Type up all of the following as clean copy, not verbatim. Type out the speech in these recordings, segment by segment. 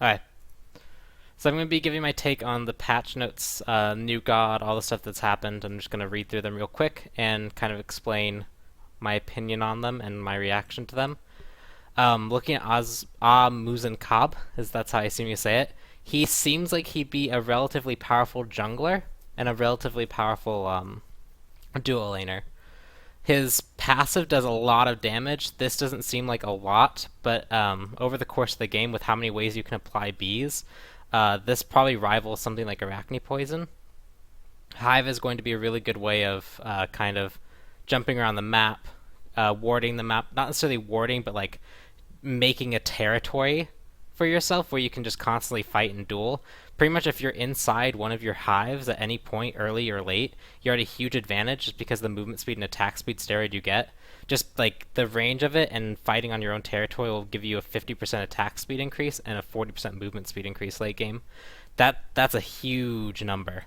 Alright, so I'm going to be giving my take on the patch notes, new god, all the stuff that's happened. I'm just going to read through them real quick and kind of explain my opinion on them and my reaction to them. Looking at Muzen, is that's how I assume you say it. He seems like he'd be a relatively powerful jungler and a relatively powerful dual laner. His passive does a lot of damage. This doesn't seem like a lot, but over the course of the game, with how many ways you can apply bees, this probably rivals something like Arachne Poison. Hive is going to be a really good way of kind of jumping around the map, warding the map, not necessarily warding, but like making a territory for yourself where you can just constantly fight and duel. Pretty much if you're inside one of your hives at any point, early or late, you're at a huge advantage just because of the movement speed and attack speed steroid you get. Just like the range of it and fighting on your own territory will give you a 50% attack speed increase and a 40% movement speed increase late game. That's a huge number.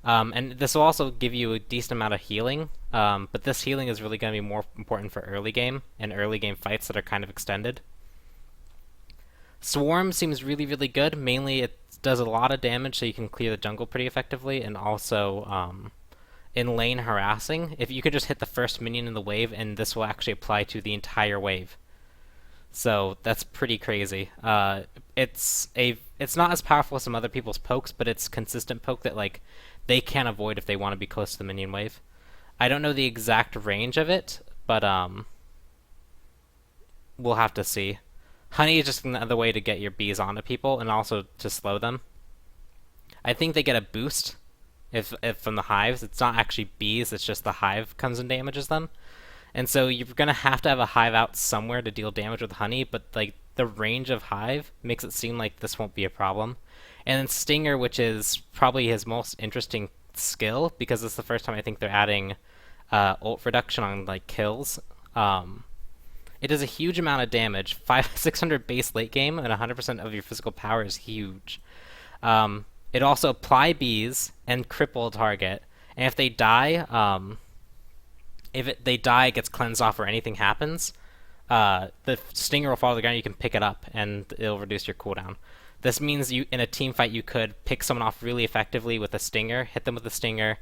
And this will also give you a decent amount of healing, but this healing is really going to be more important for early game and early game fights that are kind of extended. Swarm seems really, really good. Mainly it does a lot of damage so you can clear the jungle pretty effectively, and also in lane harassing, if you could just hit the first minion in the wave, and this will actually apply to the entire wave. So that's pretty crazy. It's not as powerful as some other people's pokes, but it's consistent poke that like they can't avoid if they want to be close to the minion wave. I don't know the exact range of it, but we'll have to see. Honey is just another way to get your bees onto people and also to slow them. I think they get a boost if from the hives. It's not actually bees, it's just the hive comes and damages them. And so you're going to have a hive out somewhere to deal damage with honey, but like the range of hive makes it seem like this won't be a problem. And then Stinger, which is probably his most interesting skill, because it's the first time I think they're adding ult reduction on like kills. It does a huge amount of damage. 600 base late game and 100% of your physical power is huge. It also apply bees and cripple a target, and if they die, it gets cleansed off or anything happens, the stinger will fall to the ground. You can pick it up and it'll reduce your cooldown. This means you in a team fight you could pick someone off really effectively with a stinger, hit them with a stinger.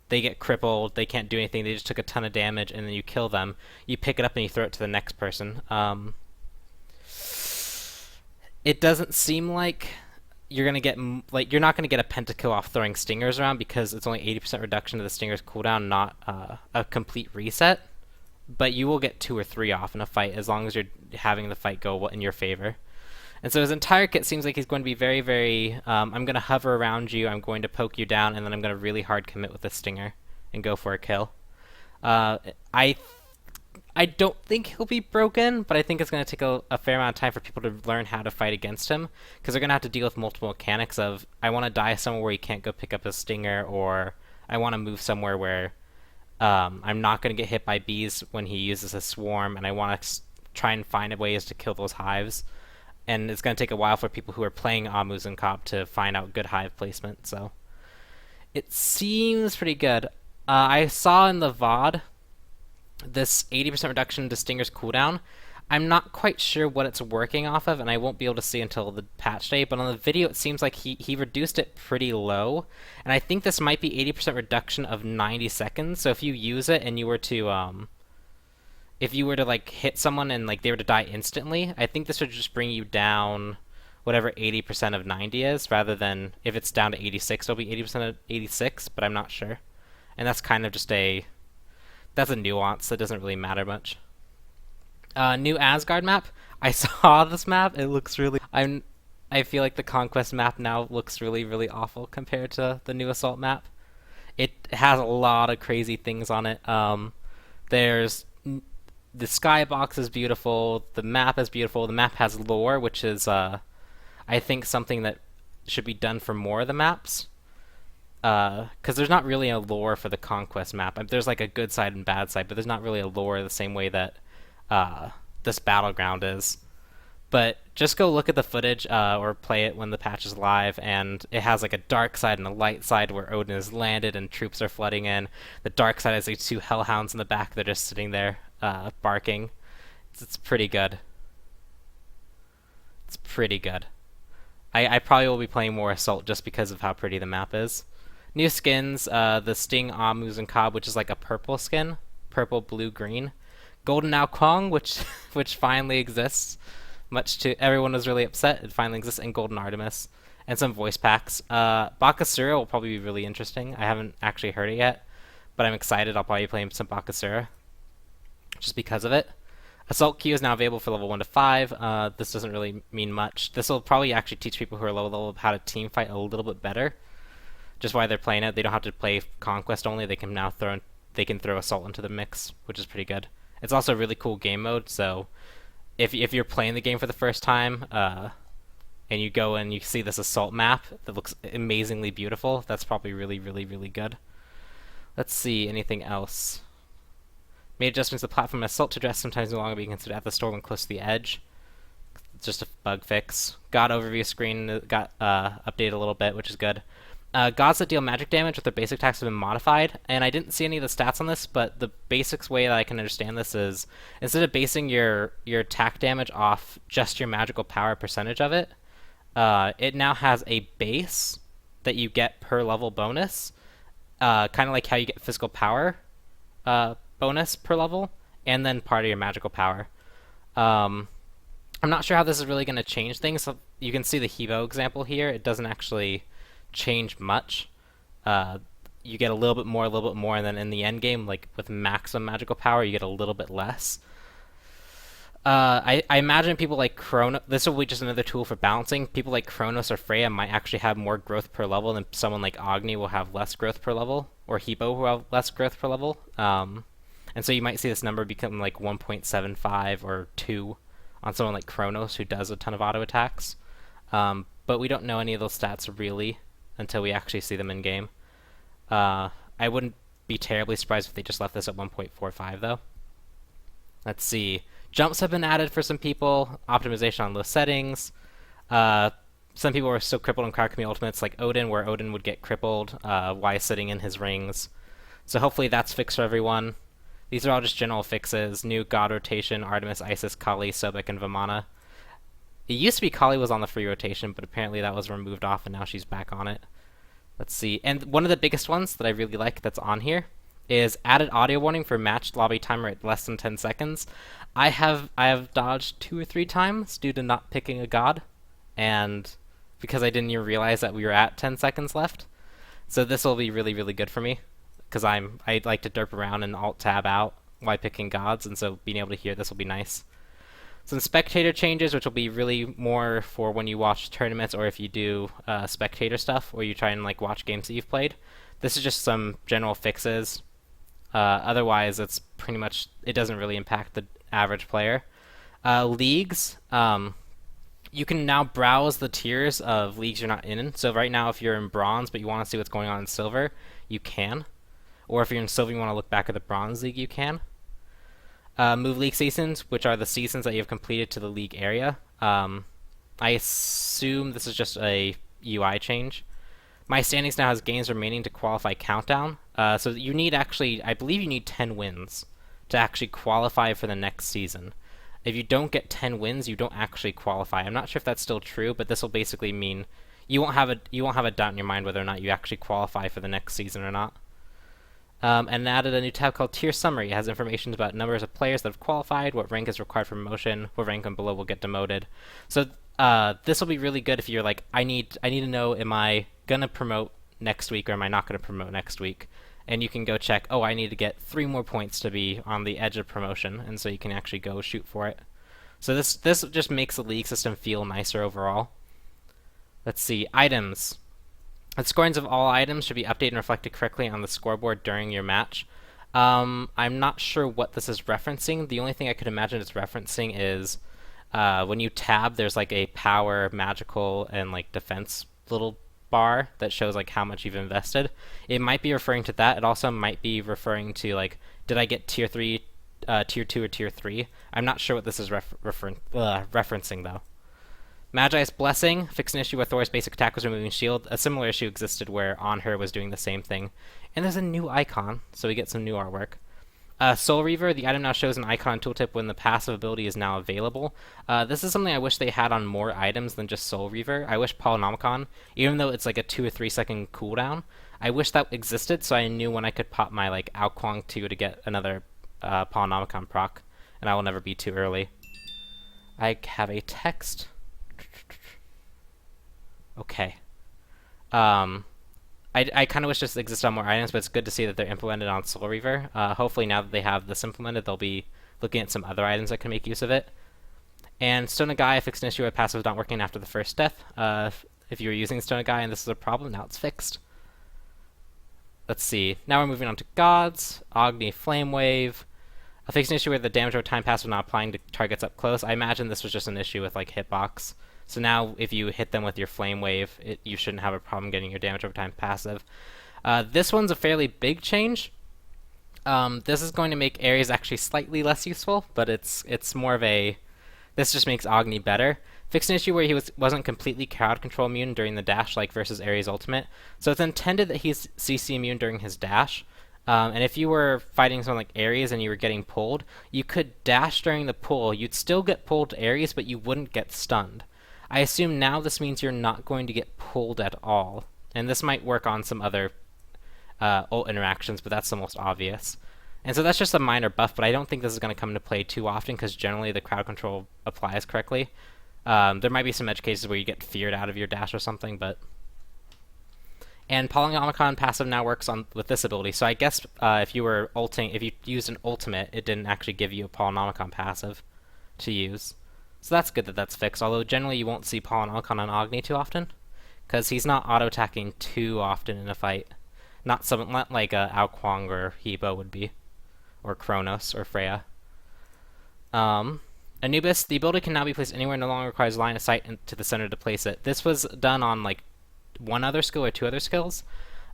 They get crippled, they can't do anything, they just took a ton of damage, and then you kill them. You pick it up and you throw it to the next person. It doesn't seem like you're gonna get you're not gonna get a pentakill off throwing stingers around because it's only 80% reduction to the stinger's cooldown, not a complete reset. But you will get 2 or 3 off in a fight as long as you're having the fight go in your favor. And so his entire kit seems like he's going to be very, very, I'm going to hover around you, I'm going to poke you down, and then I'm going to really hard commit with a stinger and go for a kill. I don't think he'll be broken, but I think it's going to take a fair amount of time for people to learn how to fight against him, because they're going to have to deal with multiple mechanics of, I want to die somewhere where he can't go pick up a stinger, or I want to move somewhere where I'm not going to get hit by bees when he uses a swarm, and I want to try and find ways to kill those hives. And it's going to take a while for people who are playing Muzen to find out good hive placement. So it seems pretty good. I saw in the VOD this 80% reduction to Stinger's cooldown. I'm not quite sure what it's working off of, and I won't be able to see until the patch day, but on the video it seems like he reduced it pretty low, and I think this might be 80% reduction of 90 seconds, so if you use it and you were to like hit someone and like they were to die instantly, I think this would just bring you down whatever 80% of 90 is, rather than if it's down to 86, it'll be 80% of 86, but I'm not sure. And that's kind of just that's a nuance that doesn't really matter much. New Asgard map. I saw this map. It looks really. I feel like the Conquest map now looks really, really awful compared to the new Assault map. It has a lot of crazy things on it. There's the skybox is beautiful. The map is beautiful. The map has lore, which is I think something that should be done for more of the maps. Because there's not really a lore for the Conquest map. There's like a good side and bad side, but there's not really a lore the same way that this Battleground is. But just go look at the footage or play it when the patch is live, and it has like a dark side and a light side where Odin is landed and troops are flooding in. The dark side has these 2 hellhounds in the back. They're just sitting there barking. It's pretty good. It's pretty good. I probably will be playing more Assault just because of how pretty the map is. New skins, the Sting Muzen Cobb, which is like a purple skin, purple, blue, green. Golden Ao Kwong, which which finally exists. Much to everyone was really upset, it finally exists, and Golden Artemis, and some voice packs. Bakasura will probably be really interesting. I haven't actually heard it yet, but I'm excited. I'll probably play some Bakasura just because of it. Assault Q is now available for level 1 to 5. This doesn't really mean much. This will probably actually teach people who are low level how to team fight a little bit better. Just why they're playing it. They don't have to play Conquest only. They can now throw Assault into the mix, which is pretty good. It's also a really cool game mode, so if you're playing the game for the first time, and you go and you see this Assault map that looks amazingly beautiful, that's probably really, really, really good. Let's see, anything else? Made adjustments to the platform Assault to dress sometimes no longer being considered at the store when close to the edge. It's just a bug fix. God overview screen got updated a little bit, which is good. Gods that deal magic damage with their basic attacks have been modified, and I didn't see any of the stats on this, but the basics way that I can understand this is instead of basing your attack damage off just your magical power percentage of it, it now has a base that you get per level bonus, kind of like how you get physical power bonus per level, and then part of your magical power. I'm not sure how this is really going to change things. So you can see the Hebo example here. It doesn't actually change much. You get a little bit more, and then in the end game, like with maximum magical power, you get a little bit less. I imagine people like Chronos, this will be just another tool for balancing. People like Chronos or Freya might actually have more growth per level than someone like Agni will have less growth per level, or Hebo will have less growth per level. And so you might see this number become like 1.75 or 2 on someone like Chronos who does a ton of auto attacks. But we don't know any of those stats really until we actually see them in game. I wouldn't be terribly surprised if they just left this at 1.45 though. Let's see. Jumps have been added for some people. Optimization on low settings. Some people were still crippled in Crowd Community Ultimates like Odin, where Odin would get crippled while sitting in his rings. So hopefully that's fixed for everyone. These are all just general fixes. New God rotation, Artemis, Isis, Kali, Sobek, and Vamana. It used to be Kali was on the free rotation, but apparently that was removed off and now she's back on it. Let's see. And one of the biggest ones that I really like that's on here is added audio warning for match lobby timer at less than 10 seconds. I have dodged 2 or 3 times due to not picking a god, and because I didn't even realize that we were at 10 seconds left. So this will be really, really good for me, because I like to derp around and alt tab out while picking gods, and so being able to hear this will be nice. Some spectator changes, which will be really more for when you watch tournaments or if you do spectator stuff, or you try and like watch games that you've played. This is just some general fixes. Otherwise, it's pretty much, it doesn't really impact the average player. Leagues, you can now browse the tiers of leagues you're not in. So right now, if you're in bronze but you want to see what's going on in silver, you can. Or if you're in silver and you want to look back at the bronze league, you can. Move league seasons, which are the seasons that you have completed to the league area. I assume this is just a UI change. My standings now has games remaining to qualify countdown. So you need actually, I believe you need 10 wins to actually qualify for the next season. If you don't get 10 wins, you don't actually qualify. I'm not sure if that's still true, but this will basically mean you won't have a doubt in your mind whether or not you actually qualify for the next season or not. And added a new tab called Tier Summary. It has information about numbers of players that have qualified, what rank is required for promotion, what rank and below will get demoted. So this will be really good if you're like, I need to know, am I gonna promote next week or am I not gonna promote next week? And you can go check, oh, I need to get 3 more points to be on the edge of promotion, and so you can actually go shoot for it. So this just makes the league system feel nicer overall. Let's see, items. The scorings of all items should be updated and reflected correctly on the scoreboard during your match. I'm not sure what this is referencing. The only thing I could imagine it's referencing is when you tab, there's like a power, magical, and like defense little bar that shows like how much you've invested. It might be referring to that. It also might be referring to like, did I get tier 3, tier 2, or tier 3? I'm not sure what this is referencing though. Magi's Blessing, fixed an issue where Thor's basic attack was removing shield. A similar issue existed where On Her was doing the same thing. And there's a new icon, so we get some new artwork. Soul Reaver, the item now shows an icon tooltip when the passive ability is now available. This is something I wish they had on more items than just Soul Reaver. I wish Polynomicon, even though it's like a 2 or 3 second cooldown, I wish that existed so I knew when I could pop my like Ao 2 to get another Polynomicon proc, and I will never be too early. I have a text. Okay. I kind of wish this existed on more items, but it's good to see that they're implemented on Soul Reaver. Hopefully now that they have this implemented, they'll be looking at some other items that can make use of it. And Stone Guy fixed an issue with passive not working after the first death. If you were using Stone Guy and this is a problem, now it's fixed. Let's see. Now we're moving on to Gods. Agni Flame Wave. A fixed issue where the damage over time passive not applying to targets up close. I imagine this was just an issue with like hitbox. So now if you hit them with your Flame Wave, you shouldn't have a problem getting your damage over time passive. This one's a fairly big change. This is going to make Ares actually slightly less useful, but it's more of a... This just makes Agni better. Fixed an issue where he wasn't completely crowd control immune during the dash, like versus Ares ultimate. So it's intended that he's CC immune during his dash. And if you were fighting someone like Ares and you were getting pulled, you could dash during the pull. You'd still get pulled to Ares, but you wouldn't get stunned. I assume now this means you're not going to get pulled at all. And this might work on some other ult interactions, but that's the most obvious. And so that's just a minor buff, but I don't think this is going to come into play too often because generally the crowd control applies correctly. There might be some edge cases where you get feared out of your dash or something, but... And Polynomicon passive now works with this ability, so I guess if you were ulting, if you used an ultimate, it didn't actually give you a Polynomicon passive to use. So that's good that that's fixed, although generally you won't see Polynomicon on Agni too often, because he's not auto-attacking too often in a fight. Not like Ao or Hebo would be, or Kronos, or Freya. Anubis, the ability can now be placed anywhere and no longer requires line of sight to the center to place it. This was done on like one other skill or two other skills.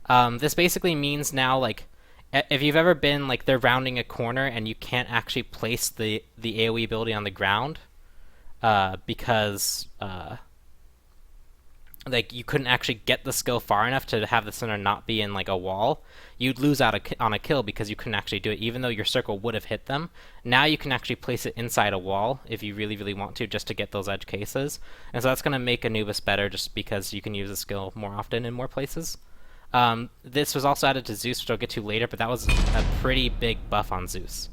This basically means now, like, if you've ever been, like, they're rounding a corner and you can't actually place the AoE ability on the ground, because, like, you couldn't actually get the skill far enough to have the center not be in, like, a wall, you'd lose out on a kill because you couldn't actually do it, even though your circle would have hit them. Now you can actually place it inside a wall if you really, really want to, just to get those edge cases. And so that's going to make Anubis better just because you can use the skill more often in more places. This was also added to Zeus, which I'll get to later, but that was a pretty big buff on Zeus.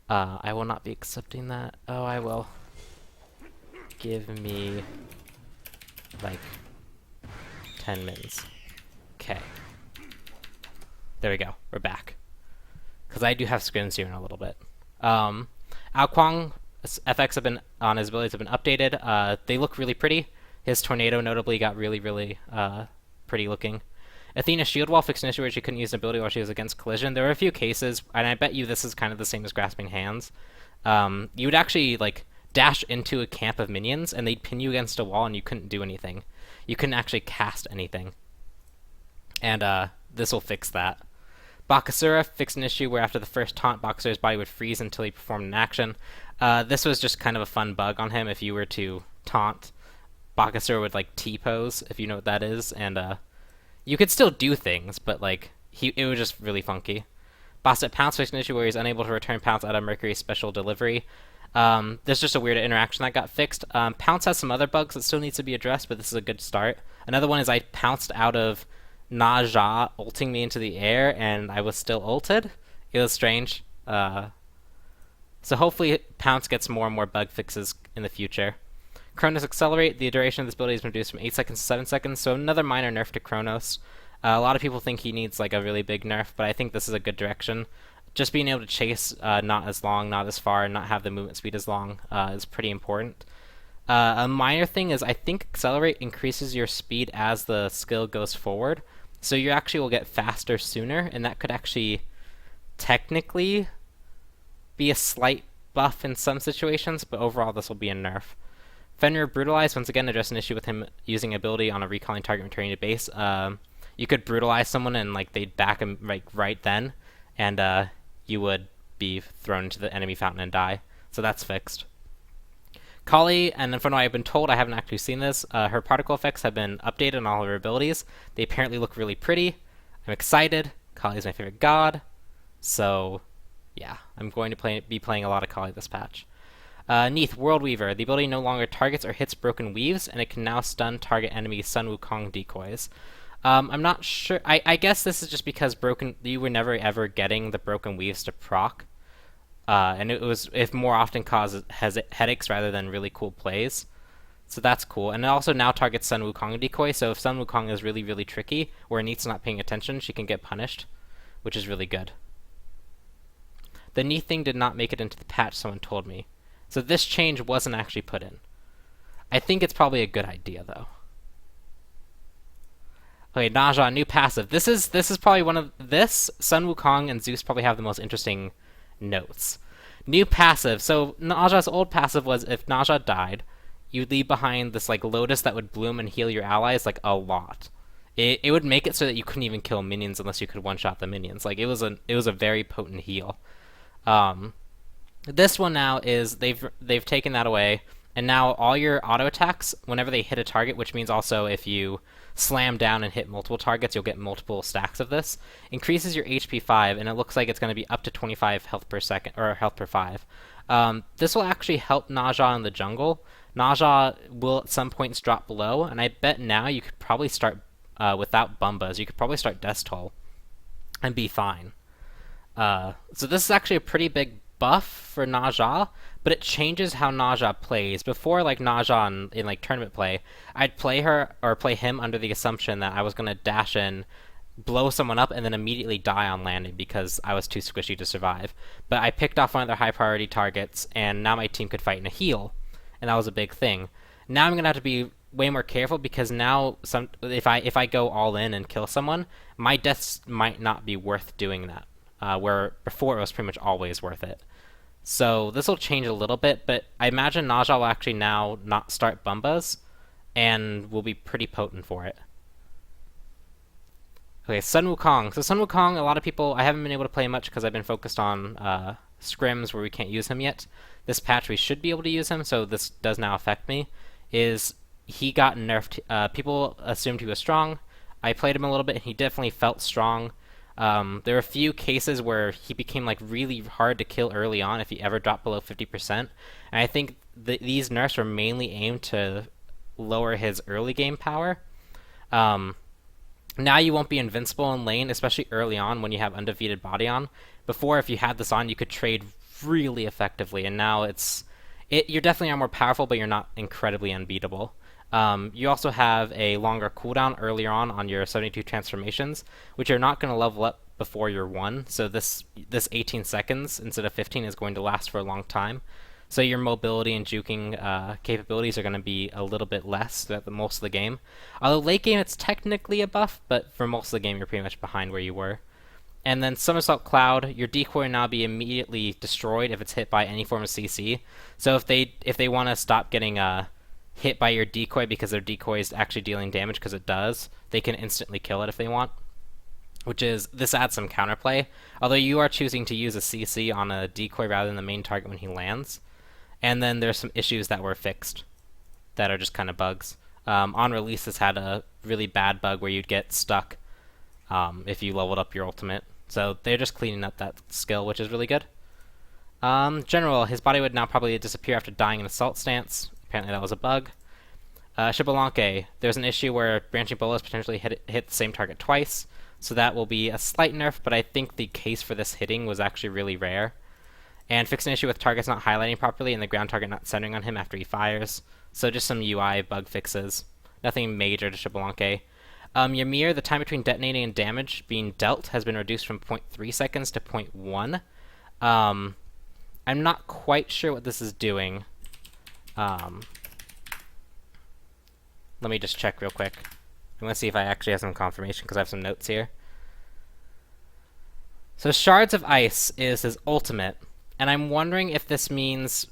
I will not be accepting that. Oh, I will. Give me... like 10 mins. Okay. There we go. We're back. Because I do have scrims here in a little bit. Ao FX have been on his abilities have been updated. They look really pretty. His tornado notably got really, really pretty looking. Athena shield wall fixed an issue where she couldn't use an ability while she was against collision. There were a few cases, and I bet you this is kind of the same as grasping hands. You would actually like dash into a camp of minions, and they'd pin you against a wall, and you couldn't do anything. You couldn't actually cast anything. And this will fix that. Bakasura fixed an issue where after the first taunt, Bakasura's body would freeze until he performed an action. This was just kind of a fun bug on him. If you were to taunt, Bakasura would like T-pose, if you know what that is, and you could still do things, but like it was just really funky. Bastet Pounce fixed an issue where he's unable to return Pounce out of Mercury's special delivery. There's just a weird interaction that got fixed. Pounce has some other bugs that still needs to be addressed, but this is a good start. Another one is I pounced out of Naja ulting me into the air, and I was still ulted. It was strange. So hopefully Pounce gets more and more bug fixes in the future. Kronos Accelerate, the duration of this ability is reduced from 8 seconds to 7 seconds, so another minor nerf to Kronos. A lot of people think he needs like a really big nerf, but I think this is a good direction. Just being able to chase not as long, not as far, and not have the movement speed as long is pretty important. A minor thing is I think Accelerate increases your speed as the skill goes forward, so you actually will get faster sooner, and that could actually technically be a slight buff in some situations, but overall this will be a nerf. Fenrir Brutalize, once again, addressed an issue with him using ability on a recalling target returning to base. You could brutalize someone and like they'd back him right then, and you would be thrown into the enemy fountain and die. So that's fixed. Kali, and from what I've been told, I haven't actually seen this, her particle effects have been updated on all of her abilities. They apparently look really pretty. I'm excited. Kali is my favorite god. So Yeah, I'm going to be playing a lot of Kali this patch. Neath, World Weaver. The ability no longer targets or hits broken weaves, and it can now stun target enemy Sun Wukong decoys. I'm not sure. I guess this is just because you were never ever getting the broken weaves to proc, and it more often causes headaches rather than really cool plays. So that's cool. And it also now targets Sun Wukong decoy, so if Sun Wukong is really, really tricky, or Neith's not paying attention, she can get punished, which is really good. The Neith thing did not make it into the patch, someone told me. So this change wasn't actually put in. I think it's probably a good idea, though. Okay, Ne Zha, new passive. This is probably Sun Wukong and Zeus probably have the most interesting notes. New passive. So Ne Zha's old passive was if Ne Zha died, you'd leave behind this like lotus that would bloom and heal your allies like a lot. It would make it so that you couldn't even kill minions unless you could one-shot the minions. Like it was a very potent heal. This one now is they've taken that away, and now all your auto attacks, whenever they hit a target, which means also if you slam down and hit multiple targets, you'll get multiple stacks of this, increases your HP 5, and it looks like it's going to be up to 25 health per second, or health per 5. This will actually help Ne Zha in the jungle. Ne Zha will at some points drop below, and I bet now you could probably start without Bumbas. You could probably start Death Toll and be fine. So this is actually a pretty big buff for Ne Zha, but it changes how Ne Zha plays. Before, like Ne Zha in like tournament play, I'd play her or play him under the assumption that I was gonna dash in, blow someone up, and then immediately die on landing because I was too squishy to survive. But I picked off one of their high priority targets, and now my team could fight in a heal, and that was a big thing. Now I'm gonna have to be way more careful because now if I go all in and kill someone, my deaths might not be worth doing that. Where before it was pretty much always worth it. So this will change a little bit, but I imagine Ne Zha will actually now not start Bumbas, and will be pretty potent for it. Okay, Sun Wukong. So Sun Wukong, a lot of people, I haven't been able to play much because I've been focused on scrims where we can't use him yet. This patch we should be able to use him, so this does now affect me. He got nerfed. People assumed he was strong. I played him a little bit, and he definitely felt strong. There were a few cases where he became like really hard to kill early on if he ever dropped below 50%. And I think these nerfs were mainly aimed to lower his early game power. Now you won't be invincible in lane, especially early on when you have undefeated body on. Before, if you had this on, you could trade really effectively, and now you're definitely more powerful, but you're not incredibly unbeatable. You also have a longer cooldown earlier on your 72 transformations, which you're not going to level up before you're 1. So this 18 seconds instead of 15 is going to last for a long time. So your mobility and juking capabilities are going to be a little bit less throughout most of the game. Although late game it's technically a buff, but for most of the game you're pretty much behind where you were. And then Somersault Cloud, your decoy will now be immediately destroyed if it's hit by any form of CC. So if they want to stop getting hit by your decoy because their decoy is actually dealing damage, because it does, they can instantly kill it if they want. This adds some counterplay. Although you are choosing to use a CC on a decoy rather than the main target when he lands. And then there's some issues that were fixed that are just kind of bugs. On release, this had a really bad bug where you'd get stuck if you leveled up your ultimate. So they're just cleaning up that skill, which is really good. General, his body would now probably disappear after dying in Assault Stance. Apparently that was a bug. Xbalanque, there's an issue where branching bolas potentially hit the same target twice, so that will be a slight nerf, but I think the case for this hitting was actually really rare. And fix an issue with targets not highlighting properly and the ground target not centering on him after he fires. So just some UI bug fixes. Nothing major to Xbalanque. Ymir, the time between detonating and damage being dealt has been reduced from 0.3 seconds to 0.1. I'm not quite sure what this is doing. Let me just check real quick. I'm going to see if I actually have some confirmation because I have some notes here. So Shards of Ice is his ultimate, and I'm wondering if this means...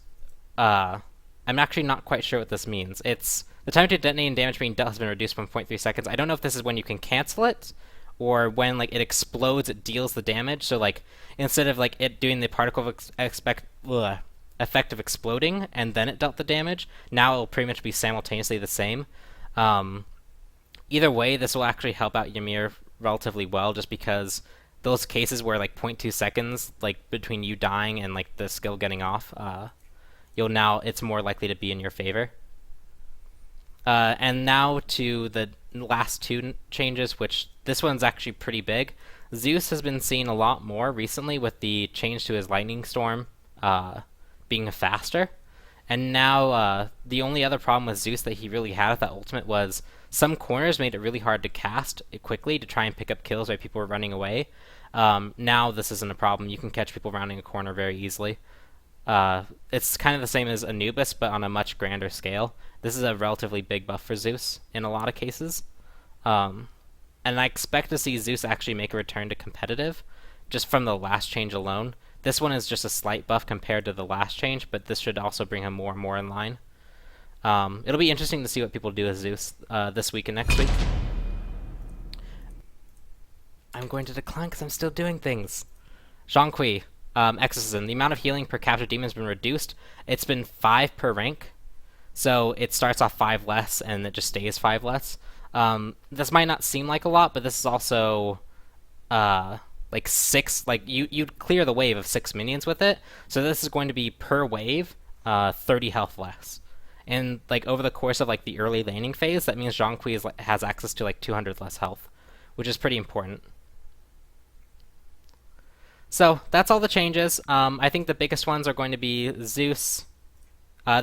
I'm actually not quite sure what this means. It's the time to detonate and damage being dealt has been reduced from 0.3 seconds. I don't know if this is when you can cancel it, or when like it explodes, it deals the damage. So like instead of like it doing the particle effect of exploding and then it dealt the damage, now it'll pretty much be simultaneously the same. Either way, this will actually help out Ymir relatively well, just because those cases where like 0.2 seconds like between you dying and like the skill getting off, you'll now it's more likely to be in your favor. And now to the last two changes, which this one's actually pretty big. Zeus has been seen a lot more recently with the change to his lightning storm being faster. And now the only other problem with Zeus that he really had with that ultimate was some corners made it really hard to cast it quickly to try and pick up kills while people were running away. Now this isn't a problem. You can catch people rounding a corner very easily. It's kind of the same as Anubis, but on a much grander scale. This is a relatively big buff for Zeus in a lot of cases. And I expect to see Zeus actually make a return to competitive, just from the last change alone. This one is just a slight buff compared to the last change, but this should also bring him more and more in line. It'll be interesting to see what people do with Zeus this week and next week. I'm going to decline because I'm still doing things. Zhonghui, Exorcism. The amount of healing per captured demon has been reduced. It's been 5 per rank. So it starts off 5 less, and it just stays 5 less. This might not seem like a lot, but this is also like 6. Like you'd clear the wave of 6 minions with it. So this is going to be per wave 30 health less. And like over the course of like the early laning phase, that means Zhonghui has access to like 200 less health, which is pretty important. So that's all the changes. I think the biggest ones are going to be Zeus.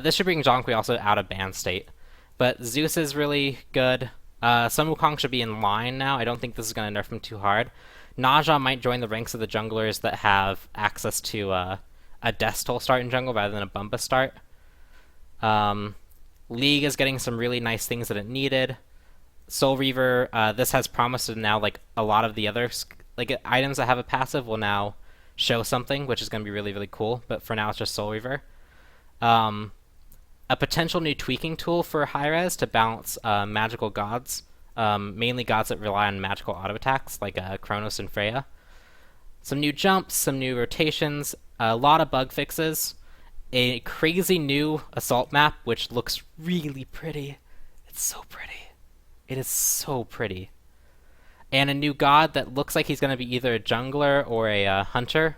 This should bring Zhonghui also out of ban state. But Zeus is really good. Sun Wukong should be in line now. I don't think this is going to nerf him too hard. Naja might join the ranks of the junglers that have access to a Death Toll start in jungle rather than a Bumba start. League is getting some really nice things that it needed. Soul Reaver, this has promised to now, like, a lot of the other like items that have a passive will now show something, which is going to be really, really cool. But for now, it's just Soul Reaver. A potential new tweaking tool for high-res to balance magical gods, mainly gods that rely on magical auto attacks, like Kronos and Freya. Some new jumps, some new rotations, a lot of bug fixes, a crazy new assault map, which looks really pretty. It's so pretty. It is so pretty. And a new god that looks like he's going to be either a jungler or a hunter.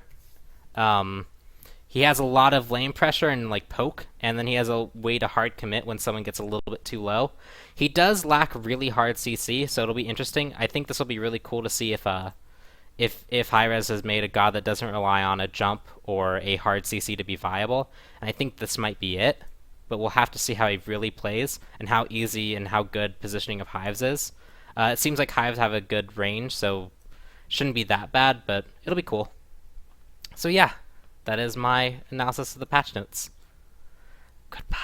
He has a lot of lane pressure and like poke, and then he has a way to hard commit when someone gets a little bit too low. He does lack really hard CC, so it'll be interesting. I think this will be really cool to see if Hi-Rez has made a god that doesn't rely on a jump or a hard CC to be viable. And I think this might be it, but we'll have to see how he really plays and how easy and how good positioning of Hives is. It seems like Hives have a good range, so shouldn't be that bad, but it'll be cool. So yeah, that is my analysis of the patch notes. Goodbye.